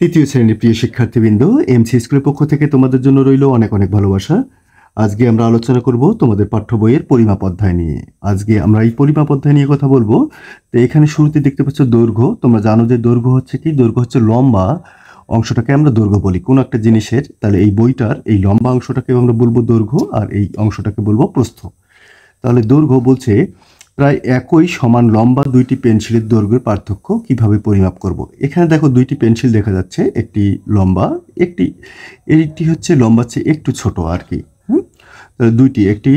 তৃতীয় শ্রেণীর প্রিয় শিক্ষার্থীবৃন্দ, এমসি স্কুলের পক্ষ থেকে তোমাদের জন্য রইল অনেক অনেক ভালোবাসা। আজকে আমরা আলোচনা করব তোমাদের পাঠ্য বইয়ের পরিমাপ অধ্যায় নিয়ে। আজকে আমরা এই পরিমাপ অধ্যায় নিয়ে কথা বলবো। তো এখানে শুরুতে দেখতে পাচ্ছ দৈর্ঘ্য। তোমরা জানো যে দৈর্ঘ্য হচ্ছে কি? দৈর্ঘ্য হচ্ছে লম্বা অংশটাকে আমরা দৈর্ঘ্য বলি কোন একটা জিনিসের। তাহলে এই বইটার এই লম্বা অংশটাকে আমরা বলবো দৈর্ঘ্য, আর এই অংশটাকে বলবো প্রস্থ। তাহলে দৈর্ঘ্য বলছে প্রায় একই সমান লম্বা দুইটি পেন্সিলের দৈর্ঘ্যের পার্থক্য কিভাবে পরিমাপ করব। এখানে দেখো দুইটি পেন্সিল দেখা যাচ্ছে, একটি লম্বা, এইটি হচ্ছে লম্বা চেয়ে একটু ছোট আর কি। দুইটি, একটি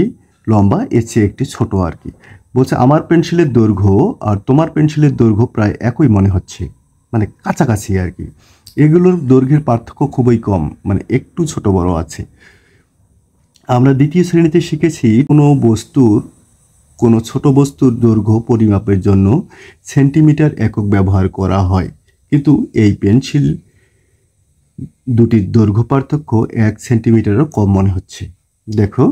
লম্বা, এর চেয়ে একটি ছোট আর কি। বলছে আমার পেন্সিলের দৈর্ঘ্য আর তোমার পেন্সিলের দৈর্ঘ্য প্রায় একই মনে হচ্ছে, মানে কাছাকাছি আর কি। এগুলোর দৈর্ঘ্যের পার্থক্য খুবই কম, মানে একটু ছোট বড় আছে। আমরা দ্বিতীয় শ্রেণীতে শিখেছি কোনো ছোট বস্তুর দৈর্ঘ্য পরিমাপের জন্য সেন্টিমিটার একক ব্যবহার করা হয়, কিন্তু এই পেন্সিল দুটির দৈর্ঘ্য পার্থক্য 1 সেন্টিমিটারও কম মনে হচ্ছে। দেখো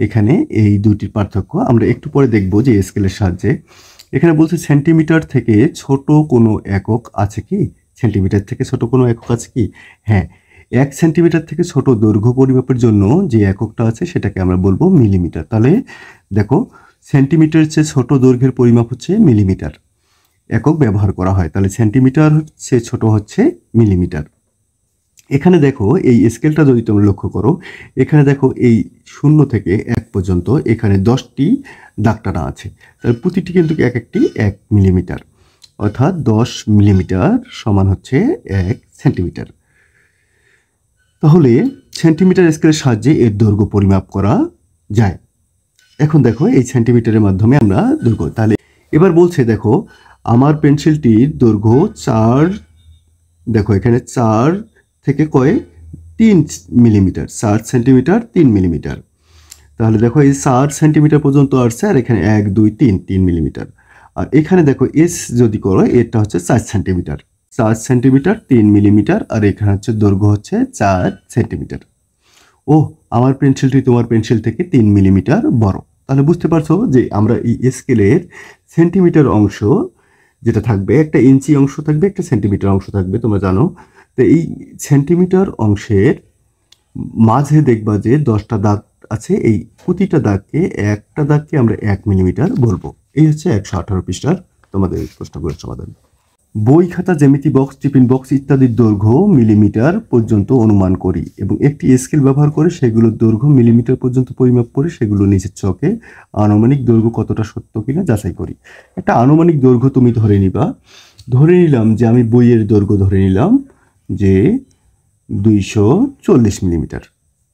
এখানে এই দুটির পার্থক্য আমরা একটু পরে দেখব যে স্কেলের সাহায্যে। এখানে বলছে সেন্টিমিটার থেকে ছোট কোনো একক আছে কি? সেন্টিমিটার থেকে ছোট কোনো একক আছে কি? হ্যাঁ, 1 সেন্টিমিটার থেকে ছোট দৈর্ঘ্য পরিমাপের জন্য যে এককটা আছে সেটাকে আমরা বলবো মিলিমিটার। তাহলে দেখো সেন্টিমিটারের চেয়ে ছোট দৈর্ঘ্যের পরিমাপ হচ্ছে মিলিমিটার একক ব্যবহার করা হয়। তাহলে সেন্টিমিটার হচ্ছে ছোট হচ্ছে মিলিমিটার। এখানে দেখো এই স্কেলটা যদি তোমরা লক্ষ্য করো, এখানে দেখো এই 0 থেকে 1 পর্যন্ত এখানে 10টি দাগ টানা আছে। তাহলে প্রতিটি কিন্তু এক একটি 1 মিলিমিটার, অর্থাৎ 10 মিলিমিটার সমান হচ্ছে 1 সেন্টিমিটার। তাহলে সেন্টিমিটার স্কেলের সাহায্যে এর দৈর্ঘ্য পরিমাপ করা যায়। এখন দেখো এই সেন্টিমিটারের মাধ্যমে আমরা দৈর্ঘ্য, তাহলে এবার বলছে দেখো আমার পেন্সিলটির দৈর্ঘ্য 4, দেখো এখানে 4 থেকে 3 মিলিমিটার, 4 সেন্টিমিটার 3 মিলিমিটার। তাহলে দেখো এই 4 সেন্টিমিটার পর্যন্ত আসছে, আর এখানে 1 2 3 মিলিমিটার। আর এখানে দেখো এস যদি করো, এটা হচ্ছে 4 সেন্টিমিটার, 4 সেন্টিমিটার 3 মিলিমিটার, আর এখানে হচ্ছে দৈর্ঘ্য হচ্ছে 4 সেন্টিমিটার। ও, আমার পেন্সিলটি তোমার পেন্সিল থেকে 3 মিলিমিটার বড়। তাহলে বুঝতে পারছো যে আমরা এই স্কেলের সেন্টিমিটার অংশ যেটা থাকবে, একটা ইঞ্চি অংশ থাকবে, একটা সেন্টিমিটার অংশ থাকবে, তোমরা জানো। তো এই সেন্টিমিটার অংশের মাঝে দেখবা যে 10টা দাগ আছে, এই প্রতিটা দাগকে, একটা দাগকে আমরা 1 মিলিমিটার বলবো। এই হচ্ছে 118 পৃষ্ঠার তোমাদের প্রশ্নগুলোর সমাধান। বই খাতা, জ্যামিতি বক্স, টিফিন বক্স ইত্যাদির দৈর্ঘ্য মিলিমিটার পর্যন্ত অনুমান করি এবং একটি স্কেল ব্যবহার করে সেগুলোর দৈর্ঘ্য মিলিমিটার পর্যন্ত পরিমাপ করে সেগুলো নিচের চকে আনুমানিক দৈর্ঘ্য কতটা সত্য কিনা যাচাই করি। একটা আনুমানিক দৈর্ঘ্য তুমি ধরে নিবা। ধরে নিলাম যে আমি বইয়ের দৈর্ঘ্য ধরে নিলাম যে 240 মিলিমিটার,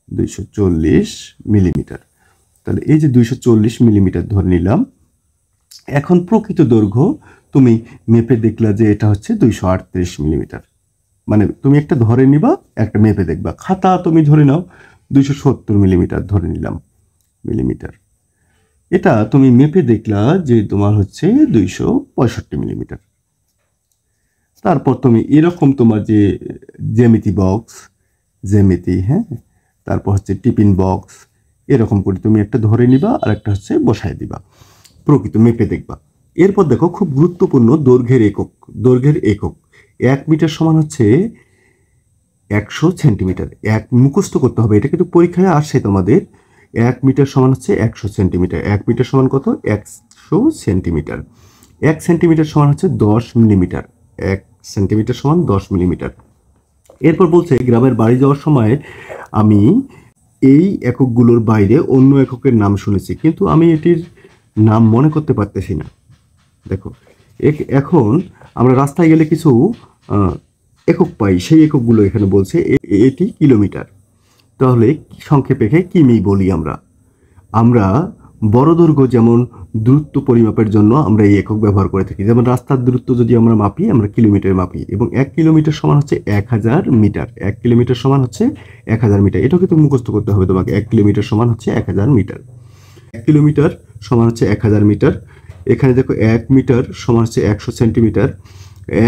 240 মিলিমিটার। তাহলে এই যে 240 মিলিমিটার ধরে নিলাম। এখন প্রকৃত দৈর্ঘ্য তুমি মেপে দেখলা যে এটা হচ্ছে 238 মিলিমিটার। মানে তুমি একটা ধরে নিবা, একটা মেপে দেখবা। খাতা তুমি ধরে নাও 270 মিলিমিটার ধরে নিলাম মিলিমিটার। এটা তুমি মেপে দেখলা যে তোমার হচ্ছে 265 মিলিমিটার। তারপর তুমি এরকম তোমার যে জ্যামিতি বক্স, হ্যাঁ, তারপর হচ্ছে টিফিন বক্স, এরকম করে তুমি একটা ধরে নিবা আর একটা হচ্ছে বসায় দিবা, প্রকৃত মেপে দেখবা। এরপর দেখো খুব গুরুত্বপূর্ণ দৈর্ঘ্যের একক 1 মিটার সমান হচ্ছে 100 সেন্টিমিটার। মুখস্থ করতে হবে, এটা কিন্তু পরীক্ষায় আসে তোমাদের। 1 মিটার সমান হচ্ছে 100 সেন্টিমিটার। 1 মিটার সমান কত? 100 সেন্টিমিটার। 1 সেন্টিমিটার সমান হচ্ছে 10 মিলিমিটার। 1 সেন্টিমিটার সমান 10 মিলিমিটার। এরপর বলছে গ্রামের বাড়ি যাওয়ার সময় আমি এই এককগুলোর বাইরে অন্য এককের নাম শুনেছি, কিন্তু আমি এটির নাম মনে করতে পারতেছি না। দেখো এখন আমরা রাস্তায় গেলে কিছু একক পাই, সেই এককগুলো এখানে বলছে এটি কিলোমিটার। তাহলে সংক্ষেপে কিমি বলি আমরা বড় দৈর্ঘ্য যেমন দূরত্ব পরিমাপের জন্য আমরা এই একক ব্যবহার করে থাকি। যেমন রাস্তার দূরত্ব যদি আমরা মাপি, আমরা কিলোমিটারে মাপি, এবং 1 কিলোমিটার সমান হচ্ছে 1000 মিটার। 1 কিলোমিটার সমান হচ্ছে 1000 মিটার। এটাও কিন্তু মুখস্থ করতে হবে তোমাকে। 1 কিলোমিটার সমান হচ্ছে 1000 মিটার। 1 কিলোমিটার সমান হচ্ছে 1000 মিটার। এখানে দেখো 1 মিটার সমান হচ্ছে 100 সেন্টিমিটার।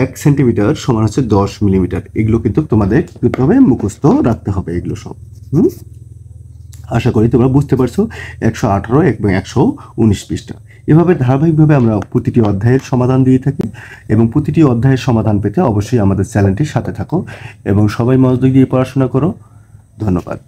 1 সেন্টিমিটার সমান হচ্ছে 10 মিলিমিটার। এগুলো কিন্তু তোমাদের কি করতে হবে? মুখস্থ রাখতে হবে এগুলো সব। আশা করি তোমরা বুঝতে পারছো। 118 এবং 119 পৃষ্ঠা। এভাবে ধারাবাহিকভাবে আমরা প্রতিটি অধ্যায়ের সমাধান দিয়ে থাকি এবং প্রতিটি অধ্যায়ের সমাধান পেতে অবশ্যই আমাদের চ্যানেলটির সাথে থাকো এবং সবাই মনোযোগ দিয়ে পড়াশোনা করো। ধন্যবাদ।